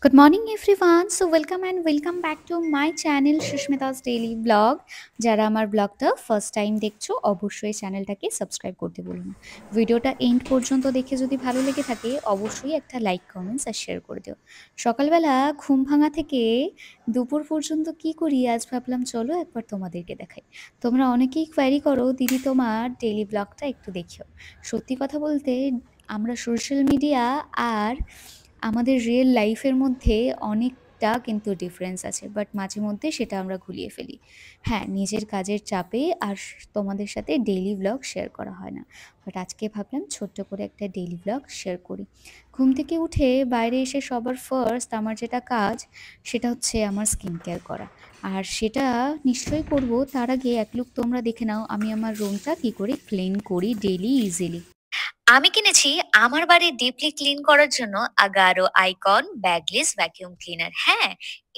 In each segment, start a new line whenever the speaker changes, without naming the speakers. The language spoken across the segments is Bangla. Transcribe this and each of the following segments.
Good morning everyone. So welcome back to my channel Shushmita's Daily Vlog. যারা আমার ব্লগটা ফার্স্ট টাইম দেখছো অবশ্যই চ্যানেলটাকে সাবস্ক্রাইব করতে ভুলো না। ভিডিওটা এন্ড পর্যন্ত দেখে যদি ভালো লেগে থাকে অবশ্যই একটা লাইক কমেন্টস আর শেয়ার করে দিও। সকালবেলা ঘুম ভাঙা থেকে দুপুর পর্যন্ত কি করি আজ ভাবলাম চলো একবার তোমাদেরকে দেখাই। তোমরা অনেকেই কোয়েরি করো দিদি তোমার ডেইলি ব্লগটা একটু দেখিও। সত্যি কথা বলতে আমরা সোশ্যাল মিডিয়া আর আমাদের রিয়েল লাইফের মধ্যে অনেকটা কিন্তু ডিফারেন্স আছে, বাট মাঝে মধ্যে সেটা আমরা ঘুলিয়ে ফেলি। হ্যাঁ, নিজের কাজের চাপে আর তোমাদের সাথে ডেইলি ব্লগ শেয়ার করা হয় না, বাট আজকে ভাবলাম ছোট্ট করে একটা ডেইলি ব্লগ শেয়ার করি। ঘুম থেকে উঠে বাইরে এসে সবার ফার্স্ট আমার যেটা কাজ সেটা হচ্ছে আমার স্কিন কেয়ার করা, আর সেটা নিশ্চয়ই করব। তার আগে এক লুক তোমরা দেখে নাও আমি আমার রুমটা কি করে ক্লিন করি ডেইলি ইজিলি। আমি কিনেছি আমার বাড়ি ডিপলি ক্লিন করার জন্য আগারো আইকন ব্যাগলেস ভ্যাকিউম ক্লিনার। হ্যাঁ,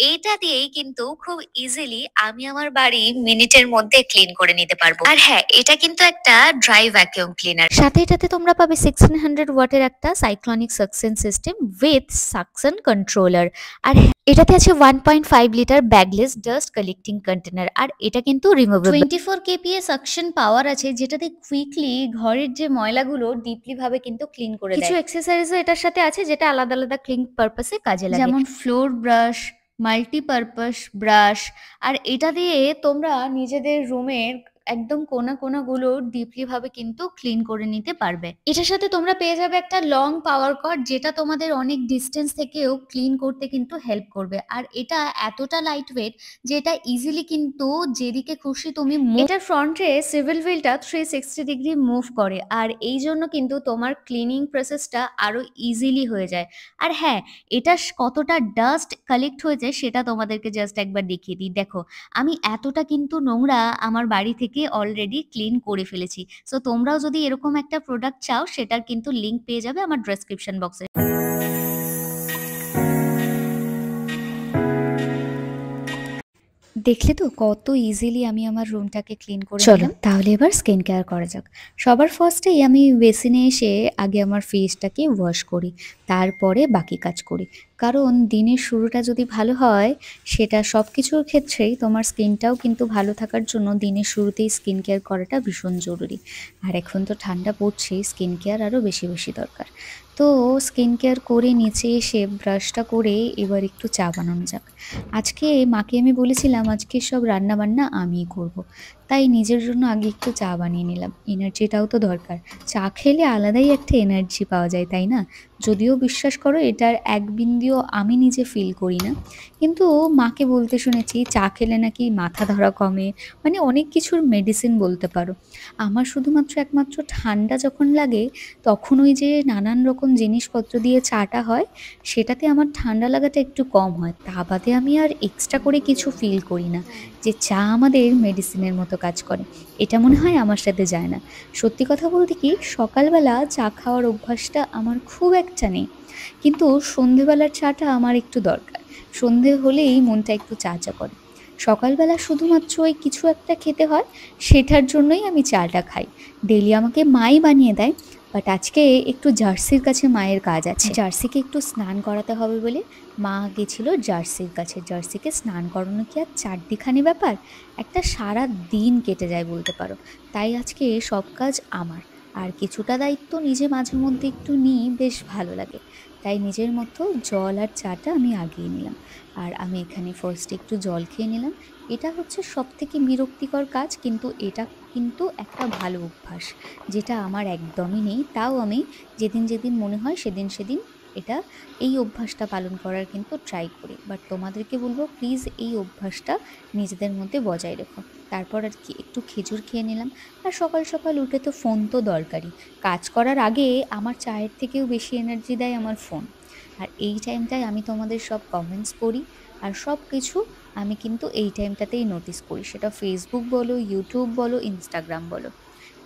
এইটা দিয়েই কিন্তু খুব ইজিলি আমি আমার বাড়ি মিনিটের মধ্যে ক্লিন করে নিতে পারবো। আর হ্যাঁ, এটা কিন্তু একটা ড্রাই ভ্যাকিউম ক্লিনার, সাথে এটাতে তোমরা পাবে 1600 ওয়াটের একটা cyclonic suction system with suction controller. আর এটাতে আছে 1.5 litre bagless dust collecting container, আর এটা কিন্তু রিমুভেবল। 24 kPa সাকশন পাওয়ার আছে, যেটাতে কুইকলি ঘরের যে ময়লাগুলো ডিপলি ভাবে কিন্তু ক্লিন করে দেয়। কিছু এক্সেসরিজও এটার সাথে আছে যেটা আলাদা আলাদা ক্লিন পারপাসে কাজে লাগে, যেমন ফ্লোর ব্রাশ, মাল্টিপারপাস ব্রাশ। আর এটা দিয়ে তোমরা নিজেদের রুমের একদম কোনা কোনাগুলো ডিপলি ভাবে কিন্তু ক্লিন করে নিতে পারবে। এটার সাথে তোমরা পেয়ে যাবে একটা লং পাওয়ার কর্ড, যেটা তোমাদের অনেক ডিস্টেন্স থেকেও ক্লিন করতে কিন্তু হেল্প করবে। আর এটা এতটা লাইট ওয়েট যে এটা ইজিলি কিন্তু যেদিকে খুশি তুমি এটার ফ্রন্টে সিভিল হুইলটা 360 ডিগ্রি মুভ করে, আর এই জন্য কিন্তু তোমার ক্লিনিং প্রসেসটা আরো ইজিলি হয়ে যায়। আর হ্যাঁ, এটা কতটা ডাস্ট কালেক্ট হয়েছে সেটা তোমাদেরকে জাস্ট একবার দেখিয়ে দিই। দেখো, আমি এতটা কিন্তু নোংরা আমার বাড়ি থেকে অলরেডি ক্লিন করে ফেলেছি। সো তোমরাও যদি এরকম একটা প্রোডাক্ট চাও সেটার কিন্তু লিংক পেয়ে যাবে আমার ডেসক্রিপশন বক্সে। দেখলে তো কত ইজিলি আমি আমার রুমটাকে ক্লিন করে নিলাম। তাহলে এবার স্কিন কেয়ার করা যাক। সবার ফার্স্টেই আমি বেসিনে এসে আগে আমার ফেসটাকে ওয়াশ করি, তারপরে বাকি কাজ করি। কারণ দিনের শুরুটা যদি ভালো হয়, সেটা সব কিছুর ক্ষেত্রেই তোমার স্কিনটাও কিন্তু ভালো থাকার জন্য দিনের শুরুতেই স্কিন কেয়ার করাটা ভীষণ জরুরি। আর এখন তো ঠান্ডা পড়ছে, স্কিন কেয়ার আরও বেশি বেশি দরকার। তো স্কিন কেয়ার করে নিচে এসে ব্রাশটা করে এবার একটু চা বানানো যাক। আজকে মাকে আমি বলেছিলাম আজকে সব রান্না বান্না আমিই করব। তাই নিজের জন্য আগে একটু চা বানিয়ে নিলাম, এনার্জিটাও তো দরকার। চা খেলে আলাদাই একটা এনার্জি পাওয়া যায়, তাই না? যদিও বিশ্বাস করো এটার এক বিন্দুও আমি নিজে ফিল করি না, কিন্তু মাকে বলতে শুনেছি চা খেলে নাকি মাথা ধরা কমে, মানে অনেক কিছুর মেডিসিন বলতে পারো। আমার শুধুমাত্র একমাত্র ঠান্ডা যখন লাগে তখন ওই যে নানান রকম জিনিসপত্র দিয়ে চাটা হয়, সেটাতে আমার ঠান্ডা লাগাটা একটু কম হয়। তা বাদে আমি আর এক্সট্রা করে কিছু ফিল করি না যে চা আমাদের মেডিসিনের মতো কাজ করে। এটা মনে হয় আমার সাথে যায় না। সত্যি কথা বলতে কি, সকালবেলা চা খাওয়ার অভ্যাসটা আমার খুব একটা নেই, কিন্তু সন্ধেবেলার চাটা আমার একটু দরকার। সন্ধে হলেই মনটা একটু চা চা করে। সকালবেলা শুধুমাত্র ওই কিছু একটা খেতে হয়, সেটার জন্যই আমি চাটা খাই। ডেলি আমাকে মাই বানিয়ে দেয়, বাট আজকে একটু জার্সির কাছে মায়ের কাজ আছে। জার্সিকে একটু স্নান করাতে হবে বলে মা গেছিল জার্সির কাছে। জার্সিকে স্নান করানো কি আর চারদিখানি ব্যাপার, একটা সারা দিন কেটে যায় বলতে পারো। তাই আজকে সব কাজ আমার, আর কিছুটা দায়িত্ব নিজে মাঝে মধ্যে একটু নিই, বেশ ভালো লাগে। তাই নিজের মতো জল আর চাটা আমি আগিয়ে নিলাম। আর আমি এখানে ফার্স্টে একটু জল খেয়ে নিলাম। এটা হচ্ছে সবথেকে বিরক্তিকর কাজ, কিন্তু এটা কিন্তু একটা ভালো অভ্যাস যেটা আমার একদমই নেই। তাও আমি যেদিন যেদিন মনে হয় সেদিন সেদিন এটা এই অভ্যাসটা পালন করার কিন্তু ট্রাই করি। বাট তোমাদেরকে বলবো প্লিজ এই অভ্যাসটা নিজেদের মধ্যে বজায় রেখো। তারপর আর কি একটু খেজুর খেয়ে নিলাম। আর সকাল সকাল উঠে তো ফোন তো দরকারি, কাজ করার আগে আমার চায়ের থেকেও বেশি এনার্জি দেয় আমার ফোন। আর এই টাইমটায় আমি তোমাদের সব কমেন্টস পড়ি, আর সব কিছু আমি কিন্তু এই টাইমটাতেই নোটিস করি, সেটা ফেসবুক বলো, ইউটিউব বলো, ইনস্টাগ্রাম বলো।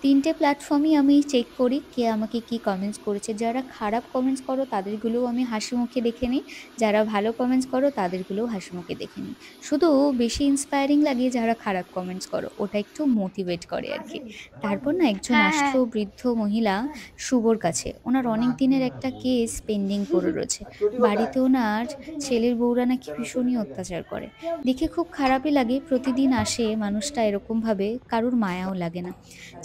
3টে প্ল্যাটফর্মই আমি চেক করি কে আমাকে কি কমেন্টস করেছে। যারা খারাপ কমেন্টস করো তাদেরগুলোও আমি হাসি মুখে দেখে নিই, যারা ভালো কমেন্টস করো তাদেরগুলোও হাসি মুখে দেখে নিই। শুধু বেশি ইন্সপায়ারিং লাগে যারা খারাপ কমেন্টস করো, ওটা একটু মোটিভেট করে আর কি। তারপর না একজন
হ্যাঁ, হ্যাঁ।
আসলো বৃদ্ধ মহিলা শুভর কাছে, ওনার অনেক দিনের একটা কেস পেন্ডিং পড়ে রয়েছে। বাড়িতে ওনার ছেলের বউরা নাকি ভীষণই অত্যাচার করে। দেখে খুব খারাপই লাগে, প্রতিদিন আসে মানুষটা এরকমভাবে, কারুর মায়াও লাগে না।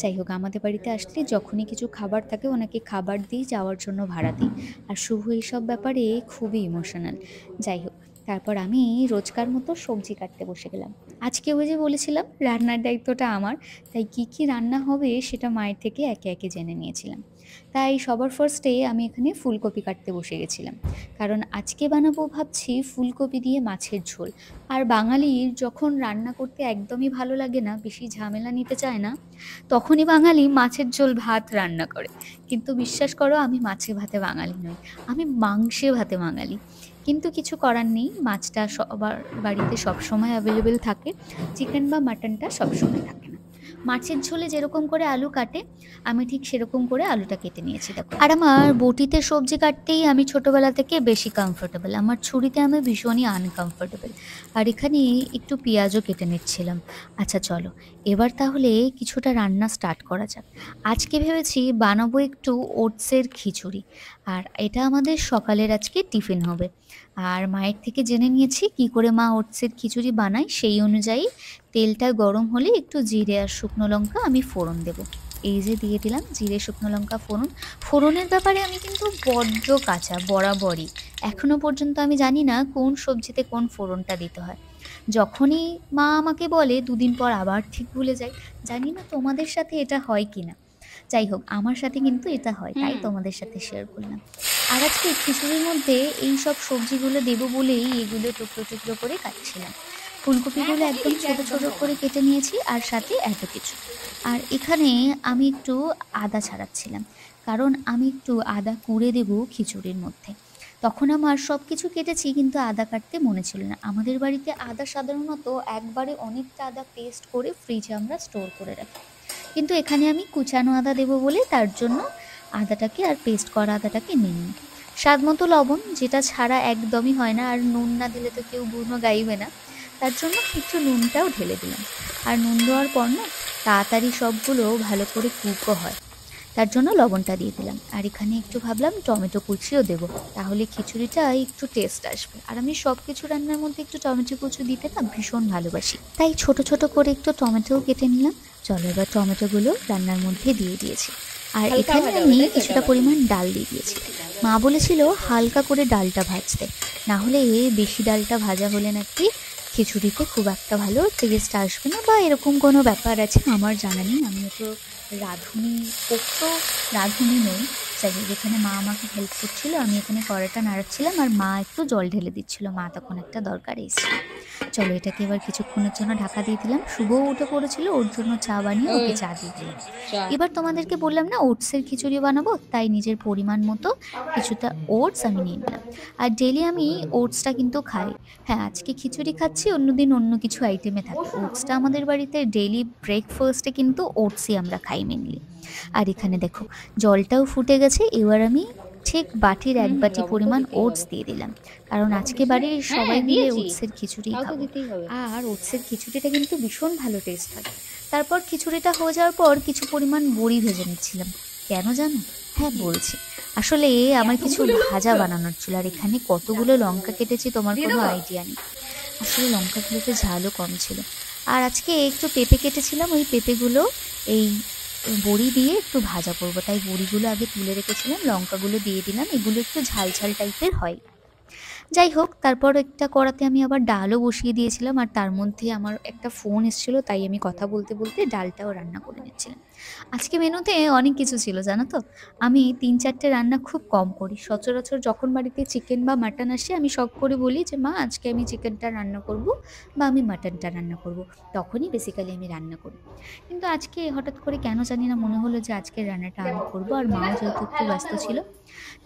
যাই হোক, আমাদের বাড়িতে আসলে যখনই কিছু খাবার থাকে ওনাকে খাবার দিই, যাওয়ার জন্য ভাড়া দিই। আর শুভ এইসব ব্যাপারে খুবই ইমোশনাল। যাই হোক, তারপর আমি রোজকার মতো সবজি কাটতে বসে গেলাম। আজকে ওই যে বলেছিলাম রান্নার দায়িত্বটা আমার, তাই কি কি রান্না হবে সেটা মায়ের থেকে একে একে জেনে নিয়েছিলাম। তাই সবার ফার্স্টে আমি এখানে ফুলকপি কাটতে বসে গেছিলাম, কারণ আজকে বানাবো ভাবছি ফুলকপি দিয়ে মাছের ঝোল। আর বাঙালির যখন রান্না করতে একদমই ভালো লাগে না, বেশি ঝামেলা নিতে চায় না, তখনই বাঙালি মাছের ঝোল ভাত রান্না করে। কিন্তু বিশ্বাস করো, আমি মাছে ভাতে বাঙালি নই, আমি মাংসে ভাতে বাঙালি। কিন্তু কিছু করার নেই, মাছটা সবার বাড়িতে সবসময় অ্যাভেলেবেল থাকে, চিকেন বা মাটনটা সবসময় থাকে না। মাছের ঝোলে যেরকম করে আলু কাটে, আমি ঠিক সেরকম করে আলুটা কেটে নিয়েছি দেখো। আর আমার বটিতে সবজি কাটতেই আমি ছোটবেলা থেকে বেশি কমফোর্টেবল, আমার ছুরিতে আমি ভীষণই আনকমফোর্টেবল। আর এখানে একটু পেঁয়াজও কেটে নিচ্ছিলাম। আচ্ছা চলো, এবার তাহলে কিছুটা রান্না স্টার্ট করা যাক। আজকে ভেবেছি বানাবো একটু ওটসের খিচুড়ি, আর এটা আমাদের সকালের আজকে টিফিন হবে। আর মায়ের থেকে জেনে নিয়েছি কি করে মা ওটসের খিচুড়ি বানায়, সেই অনুযায়ী তেলটা গরম হলে একটু জিরে আর শুকনো লঙ্কা আমি ফোড়ন দেব। এই যে দিয়ে দিলাম জিরে শুকনো লঙ্কা ফোড়ন। ফোড়নের ব্যাপারে আমি কিন্তু বড্ড কাঁচা বরাবরই, এখনো পর্যন্ত আমি জানি না কোন সবজিতে কোন ফোড়নটা দিতে হয়। যখনই মা আমাকে বলে দুদিন পর আবার ঠিক ভুলে যাই। জানি না তোমাদের সাথে এটা হয় কি না। যাই হোক, আমার সাথে কিন্তু এটা হয়, তাই
হুম।
তোমাদের সাথে শেয়ার করলাম। আর আজকে খিচুড়ির মধ্যে এই সব সবজিগুলো দেবো বলেই এগুলো টুকরো টুকরো করে কাটছিলাম। ফুলকপিগুলো একদম ছোট ছোট করে কেটে নিয়েছি, আর সাথে এত কিছু। আর এখানে আমি একটু আদা ছাড়াচ্ছিলাম, কারণ আমি একটু আদা কুড়ে দেবো খিচুড়ির মধ্যে। তখন আমার সব কিছু কেটেছি কিন্তু আদা কাটতে মনে ছিল না। আমাদের বাড়িতে আদা সাধারণত একবারে অনেকটা আদা পেস্ট করে ফ্রিজে আমরা স্টোর করে রাখি, কিন্তু এখানে আমি কুচানো আদা দেবো বলে তার জন্য আদাটাকে আর পেস্ট করা আদাটাকে নিইনি। স্বাদ মতো লবণ, যেটা ছাড়া একদমই হয় না, আর নুন না দিলে তো কেউ গুণও গাইবে না, তার জন্য একটু নুনটাও ঢেলে দিলাম। আর নুন দেওয়ার পর না তাড়াতাড়ি সবগুলো ভালো করে কুকও হয়, তার জন্য লবণটা দিয়ে দিলাম। আর এখানে একটু ভাবলাম টমেটো কুচিও দেবো, তাহলে খিচুড়িটা একটু টেস্ট আসবে। আর আমি সব কিছু রান্নার মধ্যে একটু টমেটো কুচি দিতে না ভীষণ ভালোবাসি, তাই ছোট ছোট করে একটু টমেটোও কেটে নিলাম। চলো, এবার টমেটোগুলো রান্নার মধ্যে দিয়ে দিয়েছি। আর
হালকা
এখানে
ভাজা
আমি
হবে, তাই তো
কিছুটা
এটা?
পরিমাণ ডাল দিয়ে দিয়েছি। মা বলেছিল হালকা করে ডালটা ভাজতে, না হলে বেশি ডালটা ভাজা হলে নাকি খিচুড়িতে খুব একটা ভালো টেস্ট আসবে না, বা এরকম কোনো ব্যাপার আছে, আমার জানা নেই, আমিও তো রাঁধুনি, পোক্ত রাঁধুনি নই। যাই হোক, এখানে মা আমাকে হেল্প করছিল, আমি এখানে কড়াইটা নাড়াচ্ছিলাম, আর মা একটু জল ঢেলে দিচ্ছিল, মা তখন একটা দরকারে এসেছিল। চলো, এটাকে এবার কিছুক্ষণের জন্য ঢাকা দিয়ে দিলাম। শুভও উঠে পড়েছিল, ওর জন্য চা বানিয়ে
ওই
ওকে চা দিয়ে দিলাম।
চা।
এবার তোমাদেরকে বললাম না ওটসের খিচুড়ি বানাবো, তাই নিজের পরিমাণ মতো কিছুটা ওটস আমি নিয়ে নিলাম। আর ডেলি আমি ওটসটা কিন্তু খাই। হ্যাঁ, আজকে খিচুড়ি খাচ্ছি, অন্যদিন অন্য কিছু আইটেমে থাকে। ওটসটা আমাদের বাড়িতে ডেলি ব্রেকফাস্টে কিন্তু ওটসই আমরা খাই মেনলি। আর এখানে দেখো জলটাও ফুটে গেছে, এবার আমি ঠিক বাটির এক বাটি
লবণ তো
পরিমাণ
দিতেই
ওটস
হবে।
দিয়ে দিলাম, কারণ আজকে বাড়ির
হ্যাঁ,
সবাই মিলে
দিয়েছি।
ওটসের খিচুড়ি
তাও তো
খাবো।
দিতেই হবে।
আর ওটসের খিচুড়িটা কিন্তু ভীষণ ভালো টেস্ট হয়। তারপর খিচুড়িটা হয়ে যাওয়ার পর কিছু পরিমাণ বড়ি ভেজে নিচ্ছিলাম। কেন জানো? হ্যাঁ বলছি, আসলে আমার কিছু
এতগুলো
ভাজা
লঙ্কা?
বানানোর ছিল। আর এখানে কতগুলো লঙ্কা কেটেছি তোমার
দিয়ে
কোনো
দেবো?
আইডিয়া নেই। আসলে লঙ্কাগুলোতে ঝালও কম ছিল। আর আজকে একটু পেঁপে কেটেছিলাম, ওই পেঁপেগুলো এই বড়ি দিয়ে একটু ভাজা করবো, তাই বড়িগুলো আগে তুলে রেখেছিলাম, লঙ্কাগুলো দিয়ে দিলাম, এগুলো একটু ঝাল ঝাল টাইপের হয়। যাই হোক, তারপর একটা কড়াতে আমি আবার ডালও বসিয়ে দিয়েছিলাম, আর তার মধ্যে আমার একটা ফোন এসেছিলো, তাই আমি কথা বলতে বলতে ডালটাও রান্না করে নিচ্ছিলাম। আজকে মেনুতে অনেক কিছু ছিল জানো তো। আমি 3-4টে রান্না খুব কম করি, সচরাচর যখন বাড়িতে চিকেন বা মাটন আসে আমি শখ করে বলি যে মা আজকে আমি চিকেনটা রান্না করব বা আমি মাটনটা রান্না করব, তখনই বেসিক্যালি আমি রান্না করি। কিন্তু আজকে হঠাৎ করে কেন জানি না মনে হলো যে আজকের রান্নাটা আমি করব, আর মাও যেহেতু একটু ব্যস্ত ছিল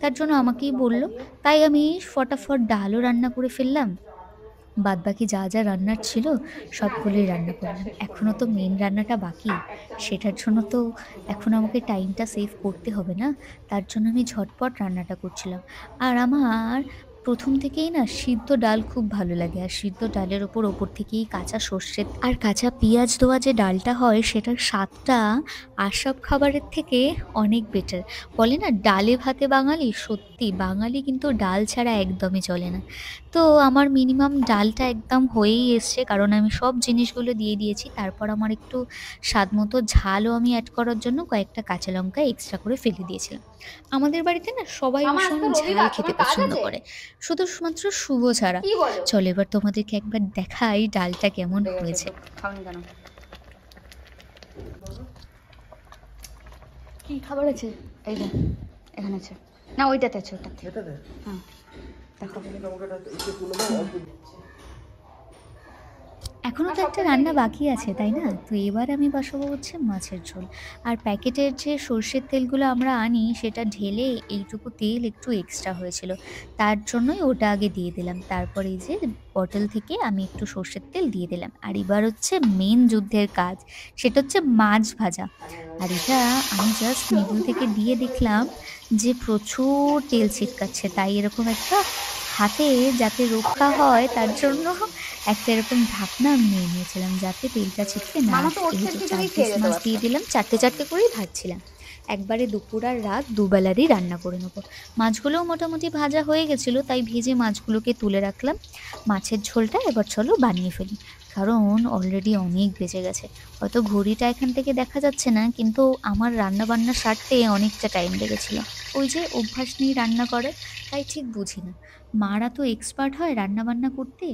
তার জন্য আমাকেই বলল, তাই আমি ফটাফট ডালও রান্না করে ফেললাম। বাদবাকি যা যা রান্নার ছিল সবগুলোই রান্না করলাম। এখনও তো মেন রান্নাটা বাকি, সেটার জন্য তো এখন আমাকে টাইমটা সেভ করতে হবে না? তার জন্য আমি ঝটপট রান্নাটা করছিলাম। আর আমার প্রথম থেকেই না সিদ্ধ ডাল খুব ভালো লাগে। আর সিদ্ধ ডালের ওপর থেকেই কাঁচা সর্ষে আর কাঁচা পেঁয়াজ দেওয়া যে ডালটা হয় সেটার স্বাদটা আর সব খাবারের থেকে অনেক বেটার। বলে না ডালে ভাতে বাঙালি, সত্যি বাঙালি কিন্তু ডাল ছাড়া একদমই চলে না। তো আমার মিনিমাম ডালটা একদম হয়েই এসছে, কারণ আমি সব জিনিসগুলো দিয়ে দিয়েছি। তারপর আমার একটু স্বাদ মতো ঝালও আমি অ্যাড করার জন্য কয়েকটা কাঁচা লঙ্কা এক্সট্রা করে ফেলে দিয়েছিলাম। আমাদের বাড়িতে না সবাই
মামা আজ
ভীষণ
তো
ঝাল
রবিবার,
খেতে
তোমার কাজ
পছন্দ
আছে?
করে, শুধুমাত্র শুভ ছাড়া।
কি বলো?
চলো এবার তোমাদেরকে একবার দেখাই ডালটা কেমন
ঠিক আছে,
হয়েছে।
তো খাওনি কেন? কি খাবার আছে? এই যে এখানে আছে। না ওইটাতে আছে, ওটাতে। হ্যাঁ দেখো।
এখনও তো একটা রান্না বাকি আছে, তাই না? তো এবার আমি বসাবো হচ্ছে মাছের ঝোল। আর প্যাকেটের যে সর্ষের তেলগুলো আমরা আনি সেটা ঢেলে এইটুকু তেল একটু এক্সট্রা হয়েছিল, তার জন্যই ওটা আগে দিয়ে দিলাম। তারপর এই যে বটল থেকে আমি একটু সর্ষের তেল দিয়ে দিলাম। আর এবার হচ্ছে মেন যুদ্ধের কাজ, সেটা হচ্ছে মাছ ভাজা। আর এটা আমি জাস্ট মিডল থেকে দিয়ে দেখলাম যে প্রচুর তেল ছিটকাচ্ছে, তাই এরকম একটা হাতে যাতে রক্ষা হয় তার জন্য একটা এরকম ঢাকনা আমি নিয়ে নিয়েছিলাম যাতে তেলটা ছিটকে না
মামা তো
আসে।
ওর
এই যে
থেকে
4
থেকেই
পিস
খেয়ে যেতে
মাছ
পারতো।
দিয়ে দিলাম, চারটে চারটে করেই ভাজছিলাম। একবারে দুপুর আর রাত দুবেলারই রান্না করে নেবো। মাছগুলোও মোটামুটি ভাজা হয়ে গেছিলো, তাই ভেজে মাছগুলোকে তুলে রাখলাম। মাছের ঝোলটা এবার চলো বানিয়ে ফেলি, কারণ অলরেডি অনেক বেজে গেছে। হয়তো ঘড়িটা এখান থেকে দেখা যাচ্ছে না, কিন্তু আমার রান্না বান্না সারতে অনেকটা টাইম লেগেছিলো। ওই যে অভ্যাস নিয়ে রান্না করে, তাই ঠিক বুঝি না। মারা তো এক্সপার্ট হয় রান্না বান্না করতে,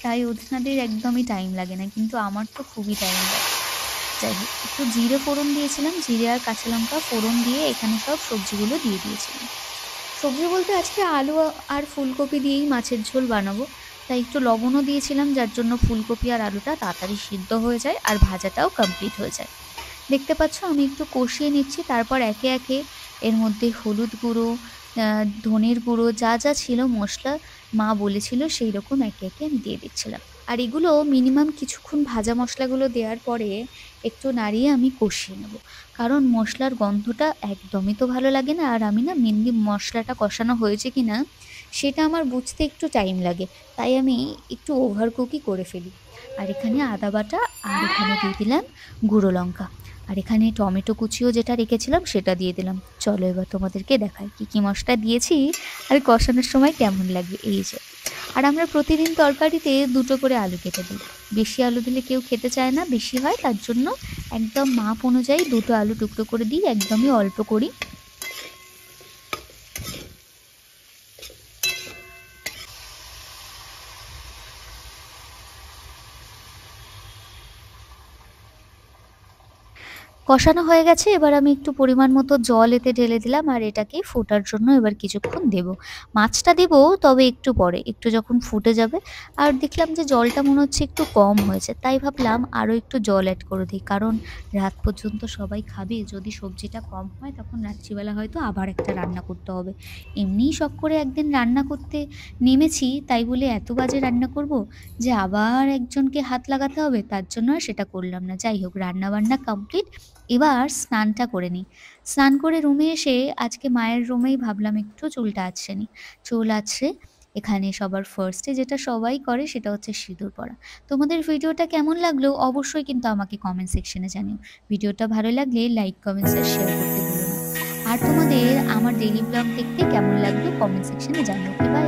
তাই ওনাদের একদমই টাইম লাগে না, কিন্তু আমার তো খুবই টাইম লাগে। যাই হোক, একটু জিরে ফোড়ন দিয়েছিলাম, জিরে আর কাঁচা লঙ্কা ফোড়ন দিয়ে এখানে সব সবজিগুলো দিয়ে দিয়েছিলাম। সবজি বলতে আজকে আলু আর ফুলকপি দিয়েই মাছের ঝোল বানাবো, তাই একটু লবণও দিয়েছিলাম যার জন্য ফুলকপি আর আলুটা তাড়াতাড়ি সিদ্ধ হয়ে যায় আর ভাজাটাও কমপ্লিট হয়ে যায়। দেখতে পাচ্ছ আমি একটু কষিয়ে নিচ্ছি, তারপর একে একে এর মধ্যে হলুদ গুঁড়ো, ধনের গুঁড়ো যা যা ছিল মশলা মা বলেছিল সেই রকম একে একে আমি দিয়ে দিচ্ছিলাম। আর এগুলো মিনিমাম কিছুক্ষণ ভাজা মশলাগুলো দেওয়ার পরে একটু নাড়িয়ে আমি কষিয়ে নেব, কারণ মশলার গন্ধটা একদমই তো ভালো লাগে না। আর আমি না মেনলি মশলাটা কষানো হয়েছে কি না সেটা আমার বুঝতে একটু টাইম লাগে, তাই আমি একটু ওভার কুকই করে ফেলি। আর এখানে আদা বাটা, আর এখানে দিয়ে দিলাম গুঁড়ো লঙ্কা, আর এখানে টমেটো কুচিও যেটা রেখেছিলাম সেটা দিয়ে দিলাম। চলো এবার তোমাদেরকে দেখাই কি কি মশলা দিয়েছি আর কষানোর সময় কেমন লাগবে। এই যে, আর আমরা প্রতিদিন তরকারিতে দুটো করে আলু কেটে দিই। বেশি আলু দিলে কেউ খেতে চায় না, বেশি হয় তার জন্য একদম মাপ অনুযায়ী দুটো আলু টুকরো করে দিই, একদমই অল্প করি। কষানো হয়ে গেছে, এবার আমি একটু পরিমাণ মতো জল এতে ঢেলে দিলাম আর এটাকে ফোটার জন্য এবার কিছুক্ষণ দেব। মাছটা দেব তবে একটু পরে, একটু যখন ফুটে যাবে। আর দেখলাম যে জলটা মনে হচ্ছে একটু কম হয়েছে, তাই ভাবলাম আরও একটু জল অ্যাড করে দিই, কারণ রাত পর্যন্ত সবাই খাবে। যদি সবজিটা কম হয় তখন রাত্রিবেলা হয়তো আবার একটা রান্না করতে হবে। এমনিই শখ করে একদিন রান্না করতে নেমেছি, তাই বলে এত বাজে রান্না করব যে আবার একজনকে হাত লাগাতে হবে, তার জন্য আর সেটা করলাম না। যাই হোক, রান্না বান্না কমপ্লিট। এবার স্নানটা করে নিই। স্নান করে রুমে এসে আজকে মায়ের রুমেই ভাবলাম একটু চুলটা আঁচড়ে নিই। চুল আঁচড়ে এখানে সবার ফার্স্টে যেটা সবাই করে সেটা হচ্ছে সিঁদুর পরা। তোমাদের ভিডিওটা কেমন লাগলো অবশ্যই কিন্তু আমাকে কমেন্ট সেকশনে জানিও। ভিডিওটা ভালো লাগলে লাইক, কমেন্টস আর শেয়ার করতে ভুলো না। আর তোমাদের আমার ডেইলি ব্লগ দেখতে কেমন লাগলো কমেন্ট সেকশনে জানিও। Okay bye.